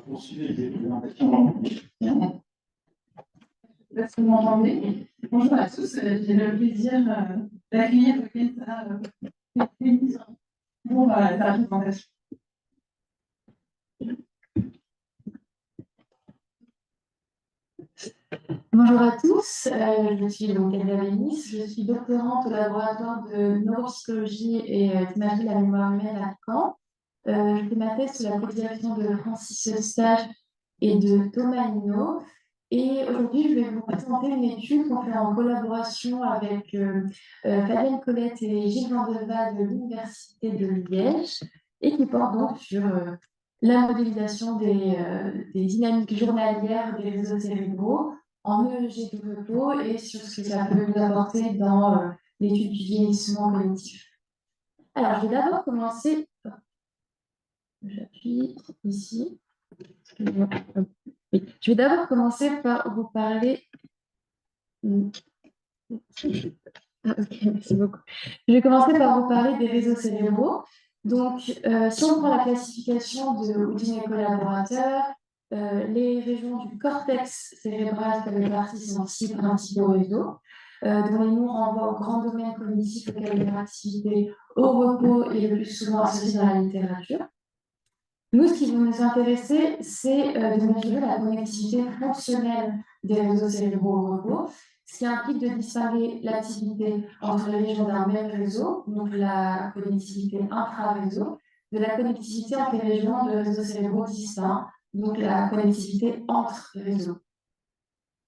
Poursuivre les présentations. Est-ce que vous m'entendez? Bonjour à tous, j'ai le plaisir d'accueillir Kenza pour sa présentation. Bonjour à tous, je suis donc Kenza Bénis, je suis doctorante au laboratoire de neuropsychologie et d'imagerie de la mémoire humaine à Caen. Je fais ma thèse sous la co-direction de Francis Eustache et de Thomas Hinault. Et aujourd'hui, je vais vous présenter une étude qu'on fait en collaboration avec Fabienne Colette et Gilles Vandelval de l'Université de Liège et qui porte donc sur la modélisation des dynamiques journalières des réseaux cérébraux en EEG de repos et sur ce que ça peut nous apporter dans l'étude du vieillissement cognitif. Alors, je vais d'abord commencer. J'appuie ici. Oui. Je vais d'abord commencer par vous parler. Ok, merci beaucoup. Je vais commencer par vous parler des réseaux cérébraux. Donc, si on prend la classification de Houdin et collaborateurs, les régions du cortex cérébral fait partie en 6 principaux réseaux, dont les noms renvoient aux grands domaines cognitifs auxquels leur activité au repos est le plus souvent associée dans la littérature. Nous, ce qui va nous intéresser, c'est de mesurer la connectivité fonctionnelle des réseaux cérébraux au repos, ce qui implique de distinguer l'activité entre les régions d'un même réseau, donc la connectivité intra-réseau, de la connectivité entre les régions de réseaux cérébraux distincts, donc la connectivité entre réseaux.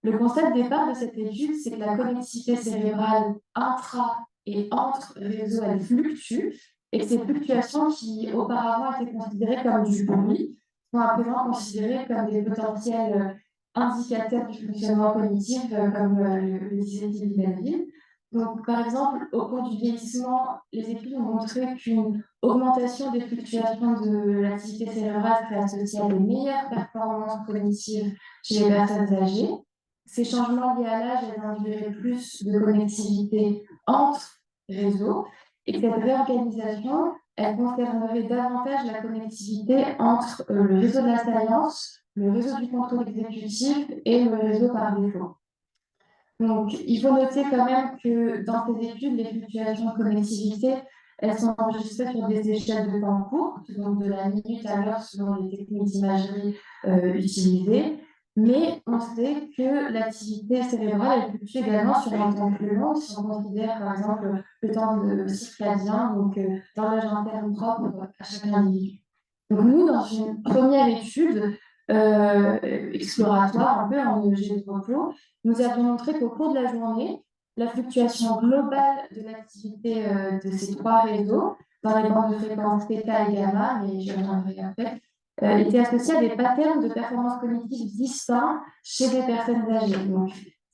Le constat de départ de cette étude, c'est que la connectivité cérébrale intra et entre réseaux, elle fluctue, et que ces fluctuations qui auparavant étaient considérées comme du bruit sont à présent considérées comme des potentiels indicateurs du fonctionnement cognitif, comme le disait Thierry Belleville. Donc, par exemple, au cours du vieillissement, les études ont montré qu'une augmentation des fluctuations de l'activité cérébrale serait associée à de meilleures performances cognitives chez les personnes âgées. Ces changements liés à l'âge induiraient plus de connectivité entre réseaux et que cette réorganisation, elle concernerait davantage la connectivité entre le réseau de la science, le réseau du contrôle exécutif et le réseau par défaut. Donc, il faut noter quand même que dans ces études, les fluctuations de connectivité, elles sont enregistrées sur des échelles de temps courtes, donc de la minute à l'heure selon les techniques d'imagerie utilisées. Mais on sait que l'activité cérébrale, elle fluctue également sur un temps plus long, si on considère par exemple le temps de circadien, donc l'horloge interne propre à chaque individu. Donc nous, dans une première étude exploratoire, un peu en EEG de repos, nous avons montré qu'au cours de la journée, la fluctuation globale de l'activité de ces 3 réseaux, dans les bandes de fréquences θ et gamma, mais je reviendrai après, était associée à des patterns de performance cognitive distincts chez des personnes âgées. Donc,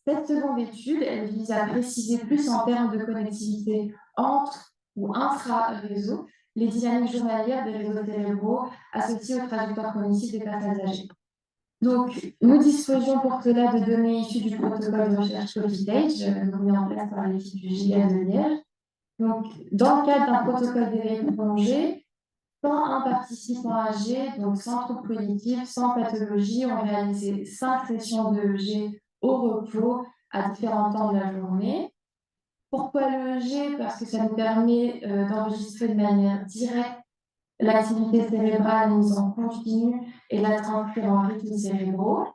cette seconde étude, elle vise à préciser plus en termes de connectivité entre ou intra-réseaux les dynamiques journalières des réseaux cérébraux associés aux trajectoires cognitives des personnes âgées. Donc, nous disposions pour cela de données issues du protocole de recherche CopyStage, mis en place par l'équipe du GIA de Liège. Donc, dans le cadre d'un protocole d'éveil prolongé, 101 participants âgés, donc sans troubles cognitifs, sans pathologie, ont réalisé 5 sessions d'EEG au repos à différents temps de la journée. Pourquoi l'EEG? Parce que ça nous permet d'enregistrer de manière directe l'activité cérébrale mise en continu et la transcrire en rythmes cérébraux.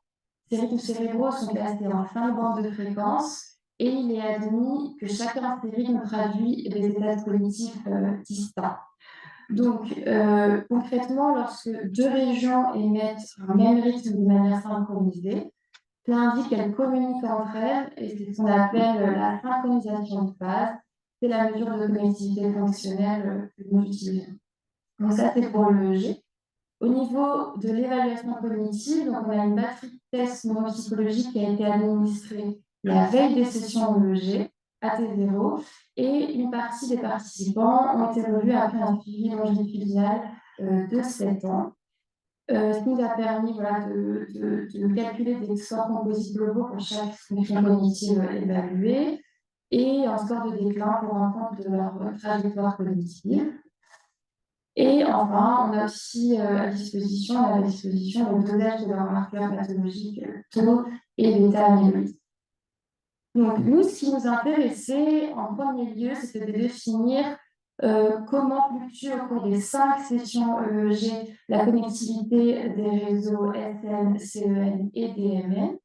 Ces rythmes cérébraux sont classés en 5 bandes de fréquences et il est admis que chacun de ces rythmes traduit des états cognitifs distincts. Donc, concrètement, lorsque 2 régions émettent un même rythme de manière synchronisée, cela indique qu'elles communiquent entre elles et c'est ce qu'on appelle la synchronisation de phase. C'est la mesure de connectivité fonctionnelle que nous utilisons. Donc ça, c'est pour l'EEG. Au niveau de l'évaluation cognitive, donc on a une batterie de tests neuropsychologiques qui a été administrée la veille des sessions EEG à T0 et une partie des participants ont été revus après un suivi longitudinal de 7 ans. Ce qui nous a permis de calculer des scores composites globaux pour chaque fonction cognitive évaluée et un score de déclin pour rendre compte de leur trajectoire cognitive. Et enfin, on a aussi à disposition le dosage de leurs marqueurs pathologiques, tau et bêta-amyloïdes. Donc, nous, ce qui nous intéressait en premier lieu, c'était de définir comment fluctue au cours des 5 sessions EEG la connectivité des réseaux SN, CEN et DMN.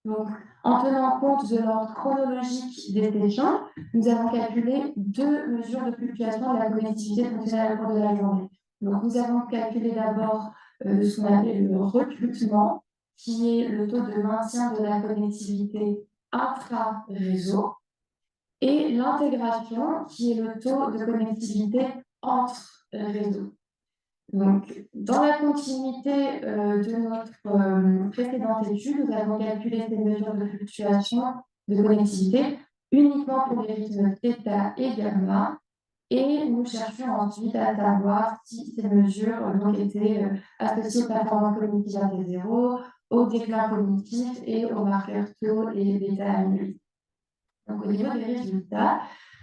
Donc, en tenant compte de l'ordre chronologique des sessions, nous avons calculé 2 mesures de fluctuation de la connectivité fonctionnelle au cours de la journée. Donc, nous avons calculé d'abord ce qu'on appelle le recrutement, qui est le taux de maintien de la connectivité intra-réseau, et l'intégration, qui est le taux de connectivité entre réseaux. Donc, dans la continuité de notre précédente étude, nous avons calculé ces mesures de fluctuation de connectivité uniquement pour les rythmes θ et gamma, et nous cherchions ensuite à savoir si ces mesures étaient associées aux performances cognitives à T0, au déclin cognitif et aux marqueurs tau et bêta-amyloïdes. Donc, au niveau des résultats,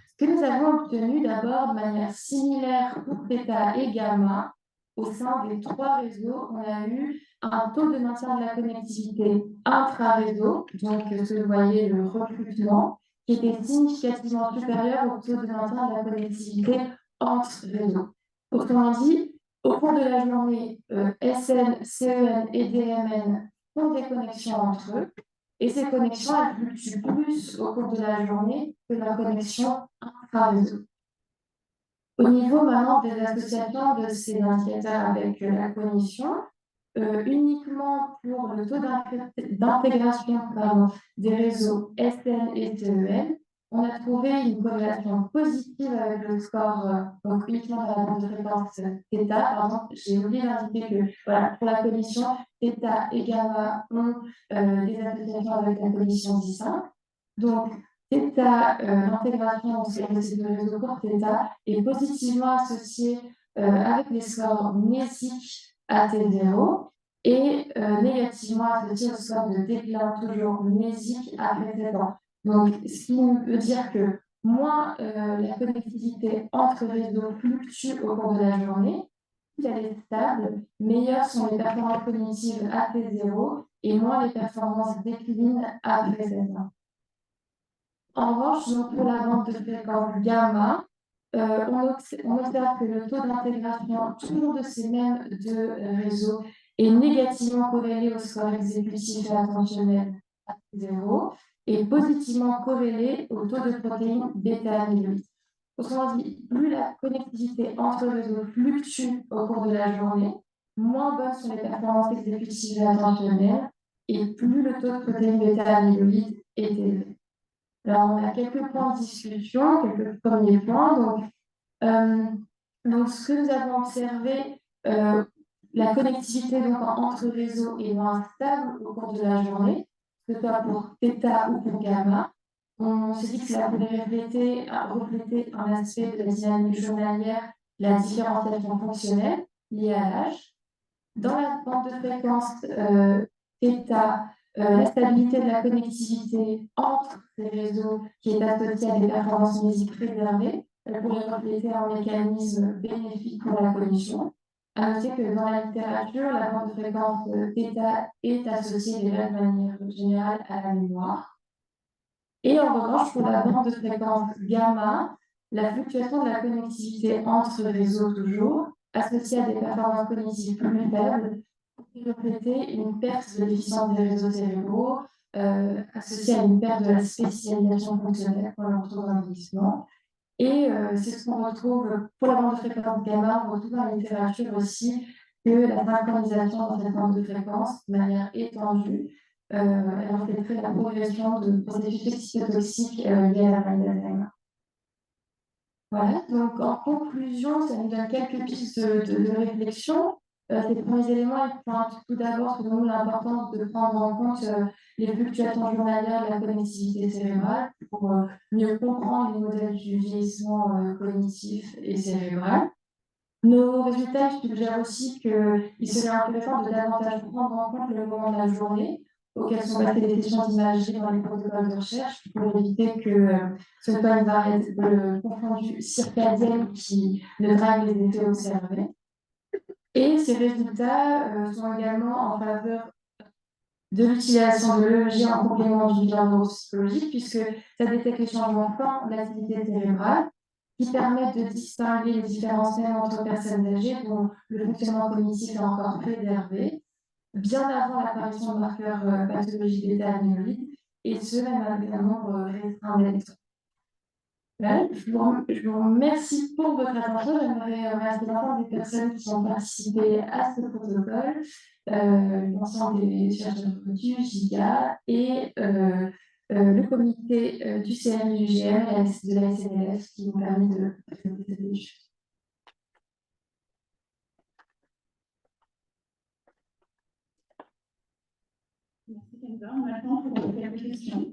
ce que nous avons obtenu d'abord de manière similaire pour θ et gamma, au sein des 3 réseaux, on a eu un taux de maintien de la connectivité intra-réseau, donc ce que vous voyez, le recrutement, qui était significativement supérieur au taux de maintien de la connectivité entre réseaux. Autrement dit, au cours de la journée, SN, CEN et DMN ont des connexions entre eux, et ces connexions, elles fluctuent plus au cours de la journée que la connexion intra-réseau. Au niveau maintenant des associations de ces indicateurs avec la cognition, uniquement pour le taux d'intégration des réseaux SN et CEN, on a trouvé une corrélation positive avec le score, donc uniquement dans la bande de fréquence θ. Pardon, j'ai oublié d'indiquer que voilà, pour la cognition, θ et gamma ont des associations avec la cognition distincte. Donc, θ, l'intégration de ces deux réseaux courts θ est positivement associée avec les scores mnésiques à T0 et négativement associé au score de déclin toujours mnésique après 7 ans. Donc, ce qui veut dire que moins la connectivité entre réseaux fluctue au cours de la journée, plus elle est stable, meilleures sont les performances cognitives à T0 et moins les performances déclinent après 7 ans. En revanche, donc, pour la bande de fréquence gamma, on observe que le taux d'intégration, toujours de ces mêmes deux réseaux, est négativement corrélé au score exécutif et attentionnel à 0 et positivement corrélé au taux de protéines bêta-amyloïdes. Autrement dit, plus la connectivité entre réseaux fluctue au cours de la journée, moins bonnes sont les performances exécutives et attentionnelles, et plus le taux de protéines bêta-amyloïdes est élevé. Alors, on a quelques points de discussion, quelques premiers points. Donc, ce que nous avons observé, la connectivité donc, entre réseaux est moins stable au cours de la journée, que ce soit pour θ ou pour gamma. On s'est dit que cela pouvait refléter un aspect de la dynamique journalière, la différenciation fonctionnelle liée à l'âge. Dans la bande de fréquence θ, la stabilité de la connectivité entre ces réseaux qui est associée à des performances mnésiques préservées, elle pourrait refléter un mécanisme bénéfique pour la cognition. À noter que dans la littérature, la bande de fréquence θ est associée déjà de manière générale à la mémoire. Et en revanche, pour la bande de fréquence gamma, la fluctuation de la connectivité entre réseaux toujours, associée à des performances cognitives plus faibles, peut refléter une perte de l'efficience des réseaux cérébraux, associée à une perte de la spécialisation fonctionnelle qu'on retrouve dans le vieillissement. Et c'est ce qu'on retrouve pour la bande de fréquence gamma, on retrouve dans la littérature aussi que la synchronisation dans cette bande de fréquence, de manière étendue, elle reflèterait la progression de processus excitotoxiques liés à la maladie d'Alzheimer. Voilà, donc en conclusion, ça nous donne quelques pistes de réflexion. Ces premiers éléments, ils pointent tout d'abord, selon nous, l'importance de prendre en compte les fluctuations journalières de la connectivité cérébrale pour mieux comprendre les modèles du vieillissement cognitif et cérébral. Nos résultats suggèrent aussi qu'il serait intéressant de davantage prendre en compte le moment de la journée auxquelles sont passées les sessions d'imagerie dans les protocoles de recherche pour éviter que ce soit une variable confondue circadienne qui ne drague les effets observés. Et ces résultats sont également en faveur de l'utilisation de l'EEG en complément du bilan neuropsychologique, puisque ça détecte les changements forts de l'activité cérébrale qui permettent de distinguer les différences même entre personnes âgées dont le fonctionnement cognitif est encore préservé, bien avant l'apparition de marqueurs pathologiques bêta-amyloïdes, et ce, même avec un nombre restreint d'électrons. Je vous remercie pour votre attention. J'aimerais remercier l'ensemble des personnes qui ont participé à ce protocole, l'ensemble des chercheurs du GIGA et le comité du CNUGM et de la SNLF qui m'ont permis de présenter cette étude. Merci Kenza. Maintenant, pour quelques questions.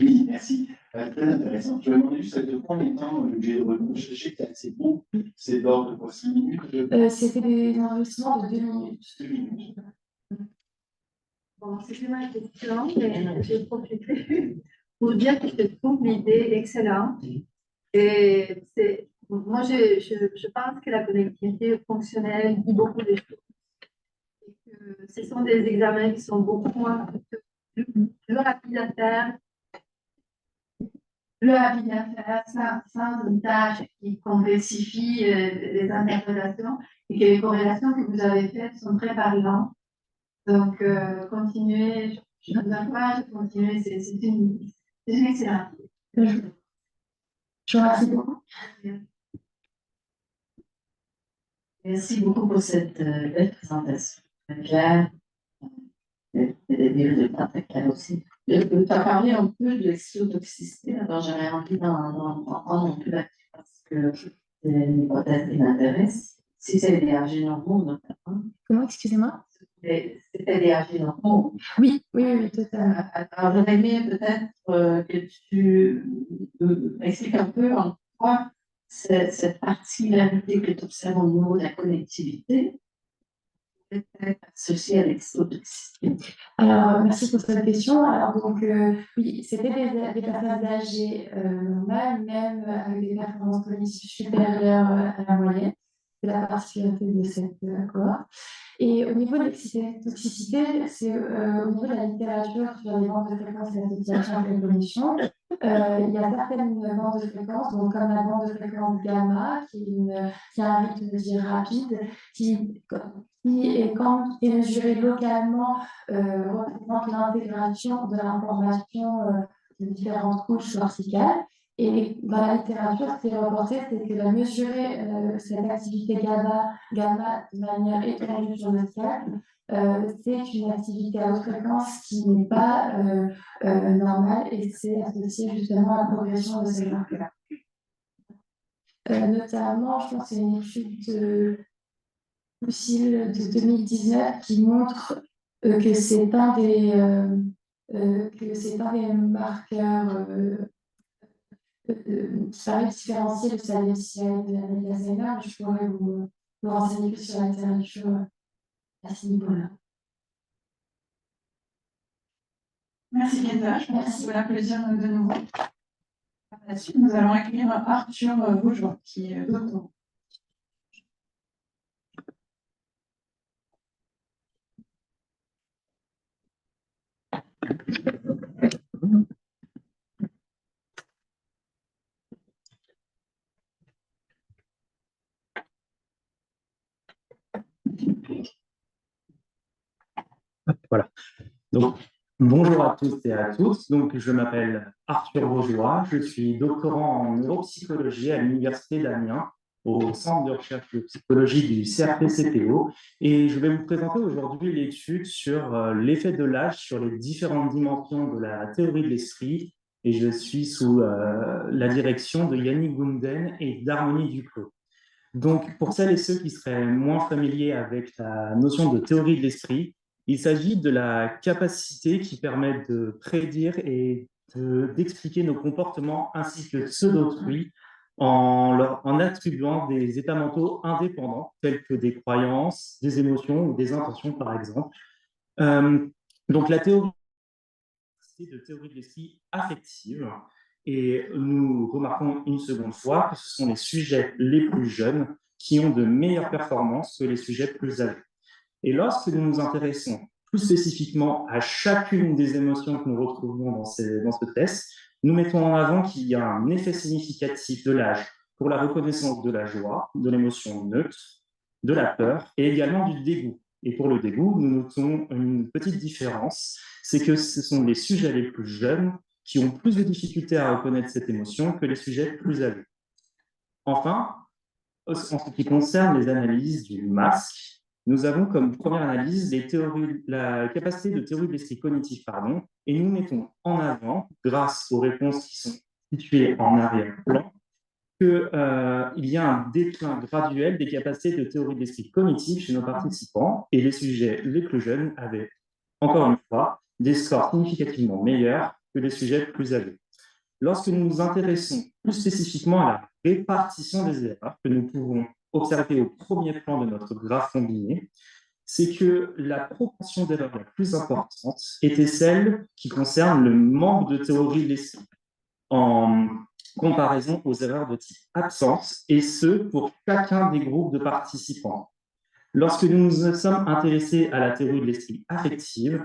Oui, merci. Très intéressant. Je me demandais juste, ça fait combien de temps j'ai de recherche? Je sais que c'est assez bon. C'est d'ordre de quoi, 5 minutes? C'était des enregistrements de 2 minutes. 2 minutes. Bon, c'était ma question, mais j'ai profité pour dire que je trouve l'idée excellente. Et moi, je pense que la connectivité fonctionnelle dit beaucoup de choses. Et que ce sont des examens qui sont beaucoup moins plus rapides à faire, sans une tâche qui complexifie les interprétations, et que les corrélations que vous avez faites sont très parlantes. Donc, continuez, je vous encourage à continuer, c'est une excellente idée. Je vous remercie beaucoup. Merci beaucoup pour cette belle présentation. Très claire. Des résultats très clairs aussi. Tu as parlé un peu de l'exotoxicité, alors j'aurais envie d'en prendre un peu là parce que c'est une hypothèse qui m'intéresse. Si c'est des AG normaux, notamment. Comment, excusez-moi? C'était des AG normaux. Oui, totalement. Alors j'aurais aimé peut-être que tu expliques un peu en quoi cette particularité que tu observes au niveau de la connectivité peut être associée à l'exotoxicité. Alors, merci pour cette question. Alors, donc, oui, c'était des personnes âgées normales, même avec des performances cognitives supérieures à la moyenne. C'est la particularité de cette cohorte. Et au niveau de l'excitotoxicité, c'est au niveau de la littérature sur les bandes de fréquences et l'association avec l'évolution. Il y a certaines bandes de fréquences, donc comme la bande de fréquence gamma, qui a un rythme de vie rapide, qui est quand est mesurée localement, représente l'intégration de l'information de différentes couches corticales. Et dans la littérature, ce qui est reporté, c'est que mesurer cette activité gamma de manière étendue sur le scalp, c'est une activité à haute fréquence qui n'est pas normale et c'est associé justement à la progression de ces marqueurs. Notamment, je pense que c'est une étude possible de 2019 qui montre que c'est un des marqueurs qui paraît différencier le SALECI de l'Alzheimer. Je pourrais vous renseigner plus sur la littérature à ce niveau-là. Merci Kenza, je pense qu'on peut l'applaudir de nouveau. Par la suite, nous allons accueillir Arthur Bourgeois, qui est doctorant. Voilà. Donc, bonjour à tous et à toutes. Donc, je m'appelle Arthur Bourgeois. Je suis doctorant en neuropsychologie à l'Université d'Amiens, au Centre de recherche de psychologie du CRP-CPO. Et je vais vous présenter aujourd'hui l'étude sur l'effet de l'âge sur les différentes dimensions de la théorie de l'esprit. Et je suis sous la direction de Yannick Gunden et d'Harmonie Duclos. Donc, pour celles et ceux qui seraient moins familiers avec la notion de théorie de l'esprit, il s'agit de la capacité qui permet de prédire et d'expliquer nos comportements ainsi que ceux d'autrui en attribuant des états mentaux indépendants, tels que des croyances, des émotions ou des intentions, par exemple. Donc, la théorie de l'esprit affective. Et nous remarquons une seconde fois que ce sont les sujets les plus jeunes qui ont de meilleures performances que les sujets plus âgés. Et lorsque nous nous intéressons plus spécifiquement à chacune des émotions que nous retrouvons dans ce test, nous mettons en avant qu'il y a un effet significatif de l'âge pour la reconnaissance de la joie, de l'émotion neutre, de la peur et également du dégoût. Et pour le dégoût, nous notons une petite différence, c'est que ce sont les sujets les plus jeunes qui ont plus de difficultés à reconnaître cette émotion que les sujets plus âgés. Enfin, en ce qui concerne les analyses du masque, nous avons comme première analyse la capacité de théorie de l'esprit cognitif, et nous mettons en avant, grâce aux réponses qui sont situées en arrière-plan, qu'il y a un déclin graduel des capacités de théorie de l'esprit cognitif chez nos participants, et les sujets les plus jeunes avaient, encore une fois, des scores significativement meilleurs que les sujets plus âgés. Lorsque nous nous intéressons plus spécifiquement à la répartition des erreurs que nous pouvons observer au premier plan de notre graphe combiné, c'est que la proportion d'erreurs la plus importante était celle qui concerne le manque de théorie de l'esprit, en comparaison aux erreurs de type absence, et ce, pour chacun des groupes de participants. Lorsque nous nous sommes intéressés à la théorie de l'esprit affective,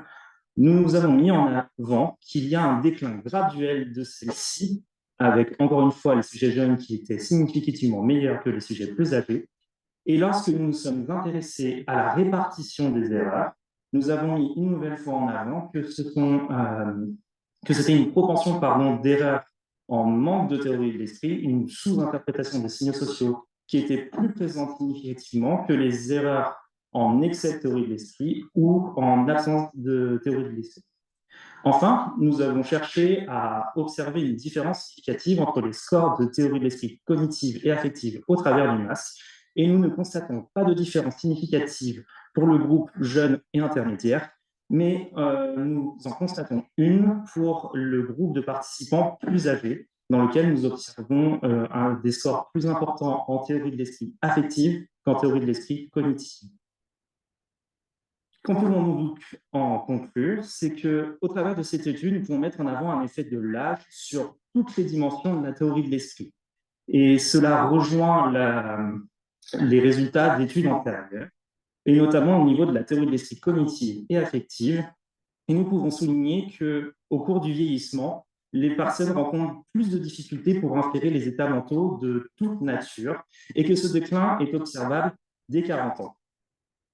nous avons mis en avant qu'il y a un déclin graduel de celle-ci, avec encore une fois les sujets jeunes qui étaient significativement meilleurs que les sujets plus âgés. Et lorsque nous nous sommes intéressés à la répartition des erreurs, nous avons mis une nouvelle fois en avant que c'était une propension d'erreurs en manque de théorie de l'esprit, une sous-interprétation des signaux sociaux qui était plus présente significativement que les erreurs en excès de théorie de l'esprit ou en absence de théorie de l'esprit. Enfin, nous avons cherché à observer une différence significative entre les scores de théorie de l'esprit cognitive et affective au travers du masque, et nous ne constatons pas de différence significative pour le groupe jeune et intermédiaire, mais nous en constatons une pour le groupe de participants plus âgés, dans lequel nous observons des scores plus importants en théorie de l'esprit affective qu'en théorie de l'esprit cognitive. Qu'en pouvons-nous donc en conclure? C'est qu'au travers de cette étude, nous pouvons mettre en avant un effet de l'âge sur toutes les dimensions de la théorie de l'esprit. Et cela rejoint les résultats d'études antérieures, et notamment au niveau de la théorie de l'esprit cognitive et affective. Et nous pouvons souligner qu'au cours du vieillissement, les personnes rencontrent plus de difficultés pour inférer les états mentaux de toute nature, et que ce déclin est observable dès 40 ans.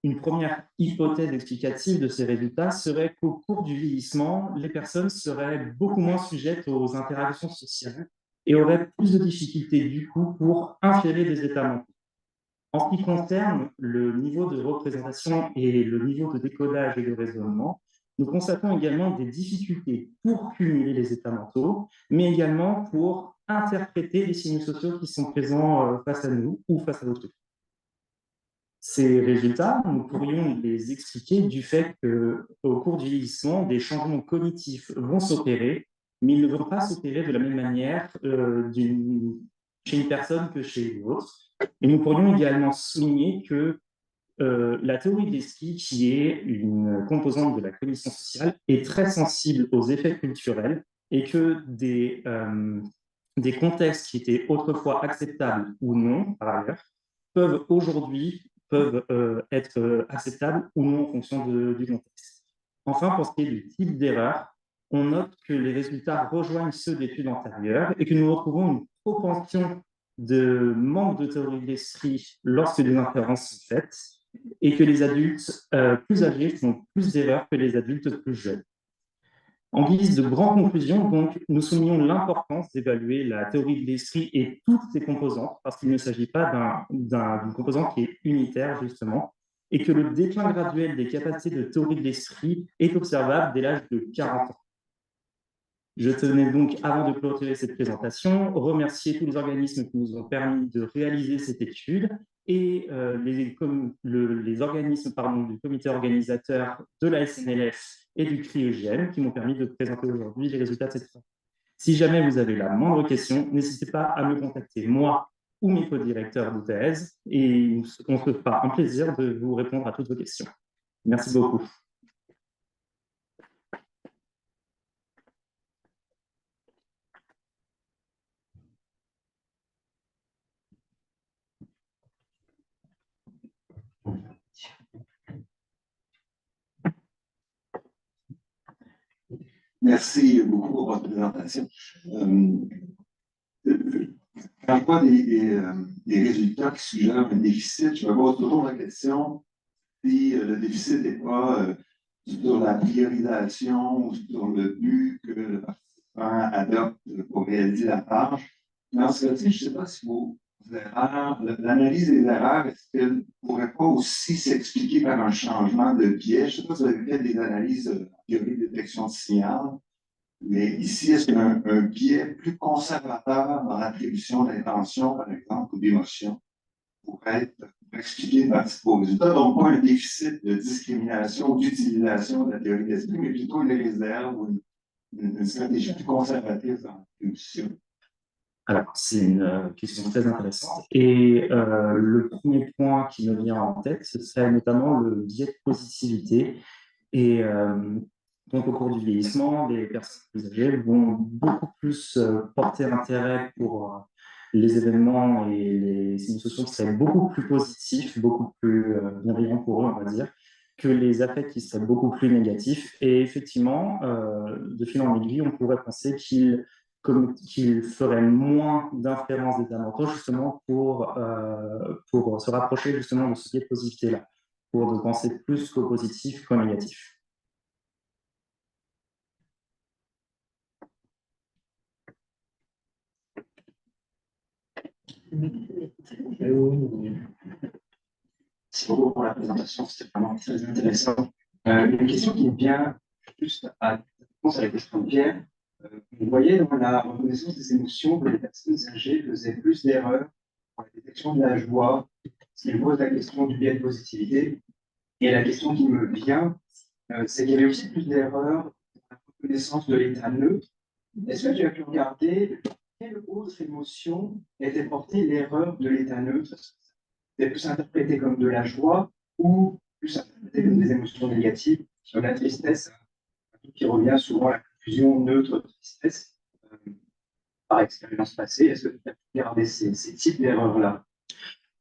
Une première hypothèse explicative de ces résultats serait qu'au cours du vieillissement, les personnes seraient beaucoup moins sujettes aux interactions sociales et auraient plus de difficultés du coup pour inférer des états mentaux. En ce qui concerne le niveau de représentation et le niveau de décodage et de raisonnement, nous constatons également des difficultés pour cumuler les états mentaux, mais également pour interpréter les signes sociaux qui sont présents face à nous ou face à autrui. Ces résultats, nous pourrions les expliquer du fait qu'au cours du vieillissement, des changements cognitifs vont s'opérer, mais ils ne vont pas s'opérer de la même manière chez une personne que chez l'autre. Et nous pourrions également souligner que la théorie de l'esprit, qui est une composante de la cognition sociale, est très sensible aux effets culturels et que des contextes qui étaient autrefois acceptables ou non, par ailleurs, peuvent être acceptables ou non en fonction du contexte. Enfin, pour ce qui est du type d'erreur, on note que les résultats rejoignent ceux d'études antérieures et que nous retrouvons une propension de manque de théorie de l'esprit lorsque des inférences sont faites et que les adultes plus âgés font plus d'erreurs que les adultes plus jeunes. En guise de grande conclusion, donc, nous soulignons l'importance d'évaluer la théorie de l'esprit et toutes ses composantes, parce qu'il ne s'agit pas d'une composante qui est unitaire, justement, et que le déclin graduel des capacités de théorie de l'esprit est observable dès l'âge de 40 ans. Je tenais donc, avant de clôturer cette présentation, remercier tous les organismes qui nous ont permis de réaliser cette étude et les organismes du comité organisateur de la SNLF et du CRI-EGM qui m'ont permis de présenter aujourd'hui les résultats de cette étude. Si jamais vous avez la moindre question, n'hésitez pas à me contacter, moi ou mes co-directeurs de thèse, et on se fera un plaisir de vous répondre à toutes vos questions. Merci beaucoup. Merci beaucoup pour votre présentation. Quand je vois des résultats qui suggèrent un déficit, je me pose toujours la question si le déficit n'est pas sur la priorisation ou sur le but que le participant adopte pour réaliser la tâche. Dans ce cas-ci, je ne sais pas si vos erreurs, l'analyse des erreurs, est-ce qu'elle ne pourrait pas aussi s'expliquer par un changement de biais? Je ne sais pas si vous avez fait des analyses en théorie de détection de signal, mais ici, est-ce qu'il y a un biais plus conservateur dans l'attribution d'intention, par exemple, ou d'émotion, pour expliquer vos résultats? Donc, pas un déficit de discrimination ou d'utilisation de la théorie d'esprit, mais plutôt une réserve ou une stratégie plus conservatrice dans l'attribution. Alors, c'est une question très intéressante. Et le premier point qui me vient en tête, ce serait notamment le biais de positivité. Et donc, au cours du vieillissement, les personnes plus âgées vont beaucoup plus porter intérêt pour les événements et les émotions qui seraient beaucoup plus positifs, beaucoup plus bienveillants pour eux, on va dire, que les affects qui seraient beaucoup plus négatifs. Et effectivement, de fil en aiguille, on pourrait penser qu'il ferait moins d'inférences d'état mentaux justement pour se rapprocher justement de ce biais de positivité-là, pour de penser plus qu'au positif qu'au négatif. Merci beaucoup pour la présentation, c'était vraiment très intéressant. Une question qui vient juste à réponse à la question de Pierre. Vous voyez dans la reconnaissance des émotions que les personnes âgées faisaient plus d'erreurs dans la détection de la joie, ce qui pose la question du biais de positivité. Et la question qui me vient, c'est qu'il y avait aussi plus d'erreurs dans la reconnaissance de l'état neutre. Est-ce que tu as pu regarder quelle autre émotion était portée l'erreur de l'état neutre? C'est plus interprété comme de la joie ou plus interprété comme des émotions négatives. Sur la tristesse, qui revient souvent à la confusion neutre-tristesse. Par expérience passée, est-ce que tu as pu regarder ces types d'erreurs-là?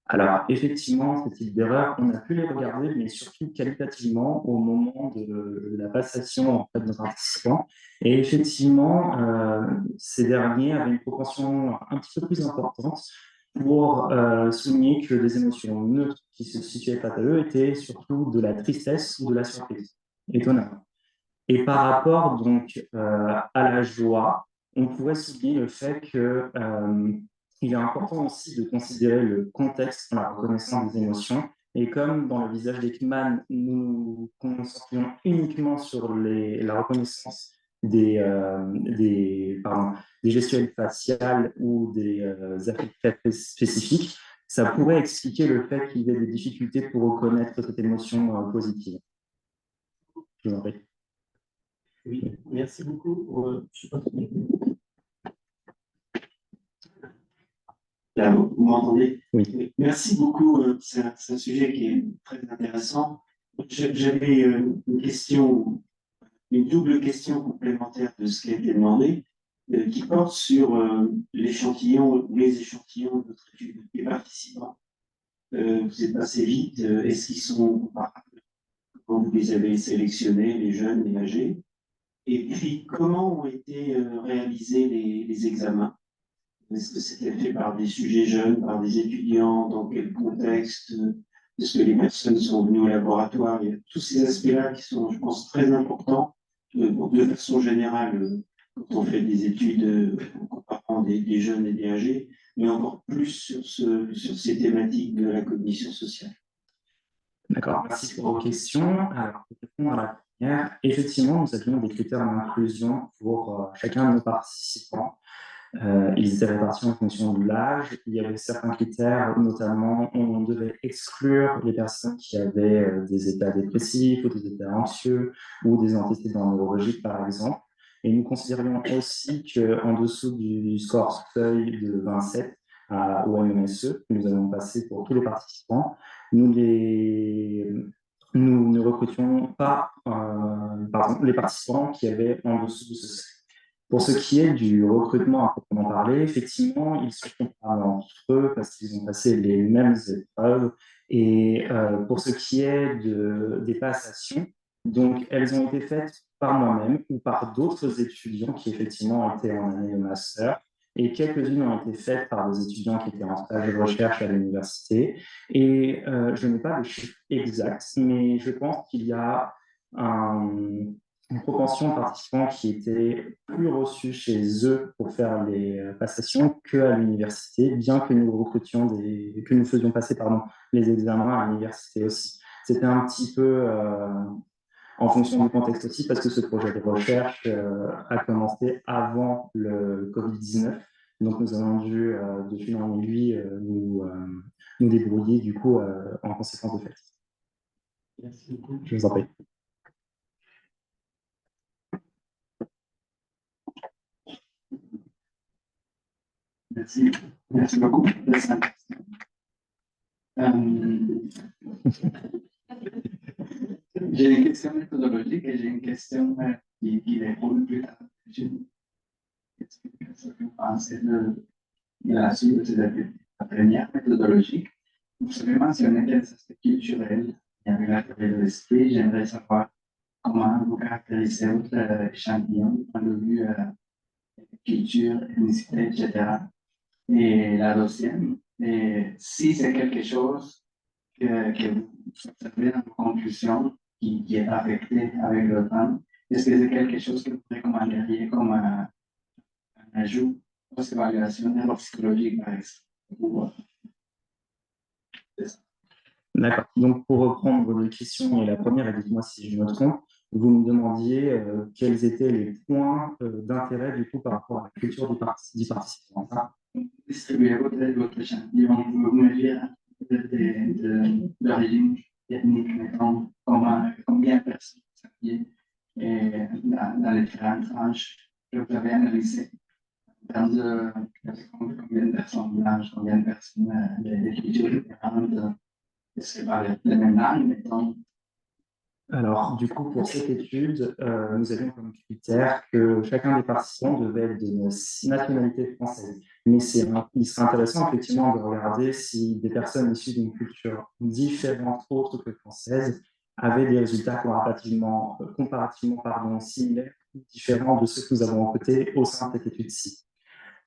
Alors, effectivement, ce type d'erreurs, on a pu les regarder, mais surtout qualitativement au moment de la passation en fait, de participants. Et effectivement, ces derniers avaient une propension un petit peu plus importante pour souligner que les émotions neutres qui se situaient face à eux étaient surtout de la tristesse ou de la surprise, étonnamment. Et par rapport donc à la joie, on pourrait souligner le fait que il est important aussi de considérer le contexte dans la reconnaissance des émotions. Et comme dans le visage d'Ekman, nous nous concentrions uniquement sur la reconnaissance des gestuelles faciales ou des affects très spécifiques, ça pourrait expliquer le fait qu'il y ait des difficultés pour reconnaître cette émotion positive. Je vous en prie. Oui, merci beaucoup. Je sais pas si... Là, vous m'entendez? Oui. Merci beaucoup. C'est un sujet qui est très intéressant. J'avais une question, une double question complémentaire de ce qui a été demandé, qui porte sur l'échantillon ou les échantillons de notre étude des participants. Vous êtes passé vite. Est-ce qu'ils sont, comment vous les avez sélectionnés, les jeunes, les âgés? Et puis, comment ont été réalisés les examens? Est-ce que c'était fait par des sujets jeunes, par des étudiants? Dans quel contexte? Est-ce que les personnes sont venues au laboratoire? Il y a tous ces aspects-là qui sont, je pense, très importants de façon générale quand on fait des études en comparant des jeunes et des âgés, mais encore plus sur ces thématiques de la cognition sociale. D'accord, merci pour vos questions. Alors, pour répondre à la première, effectivement, nous avions des critères d'inclusion pour chacun de nos participants. Ils étaient répartis en fonction de l'âge. Il y avait certains critères, notamment, on devait exclure les personnes qui avaient des états dépressifs ou des états anxieux ou des antécédents neurologiques, par exemple. Et nous considérions aussi qu'en dessous du score seuil de 27 au MMSE, que nous avons passé pour tous les participants, nous ne recrutions pas les participants qui avaient en dessous de ce seuil. Pour ce qui est du recrutement à proprement parler, effectivement, ils sont comparables entre eux parce qu'ils ont passé les mêmes épreuves. Et pour ce qui est des passations, Donc, elles ont été faites par moi-même ou par d'autres étudiants qui effectivement étaient en année de master. Et quelques-unes ont été faites par des étudiants qui étaient en stage de recherche à l'université. Et je n'ai pas le chiffre exact, mais je pense qu'il y a une proportion de participants qui étaient plus reçus chez eux pour faire les passations qu'à l'université, bien que nous recrutions que nous faisions passer les examens à l'université aussi. C'était un petit peu en fonction du contexte aussi, parce que ce projet de recherche a commencé avant le Covid-19. Donc, nous avons dû, de fil en aiguille, nous débrouiller, du coup, en conséquence de fait. Merci beaucoup. Je vous en prie. Merci beaucoup. J'ai une question méthodologique et j'ai une question qui déroule plus tard. Qu'est-ce que vous pensez de la suite de ces études? La première méthodologique, vous avez mentionné quels aspects culturels il y avait la théorie de l'esprit. J'aimerais savoir comment vous caractérisez votre échantillon du point de vue culture, ethnicité, etc. Et la deuxième, et si c'est quelque chose que vous observez dans vos conclusions qui est affecté avec le temps, est-ce que c'est quelque chose que vous recommanderiez comme un ajout post-évaluation neuropsychologique, par exemple? D'accord. Donc, pour reprendre vos deux questions, et la première, et dites-moi si je me trompe, vous me demandiez quels étaient les points d'intérêt du coup par rapport à la culture du participant. Distribuer votre échantillon, vous me dire d'origine ethnique, mettons, combien de personnes vous aviez dans les différentes tranches que vous avez analysées. En termes de combien de personnes blanches, combien de personnes de cultures différentes, est-ce que par les mêmes langues, mettons? Alors, du coup, pour cette étude, nous avions comme critère que chacun des participants devait être de nationalité française. Mais il serait intéressant effectivement de regarder si des personnes issues d'une culture différente, autre que française, avaient des résultats comparativement similaires ou différents de ceux que nous avons recrutés au sein de cette étude-ci.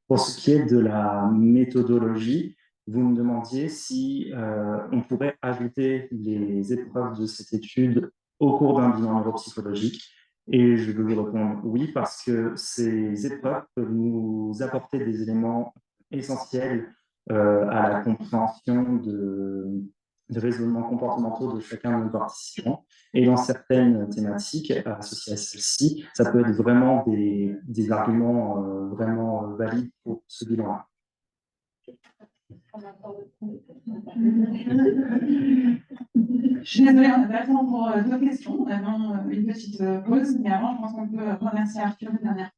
Pour ce qui est de la méthodologie, vous me demandiez si on pourrait ajouter les épreuves de cette étude au cours d'un bilan neuropsychologique. Et je vais vous répondre oui, parce que ces épreuves peuvent nous apporter des éléments essentiels à la compréhension de raisonnements comportementaux de chacun de nos participants. Et dans certaines thématiques associées à celle-ci, ça peut être vraiment des arguments vraiment valides pour ce bilan-là. Je suis désolée, on n'a pas le temps pour d'autres questions. On a vraiment une petite pause, mais avant, je pense qu'on peut remercier Arthur une dernière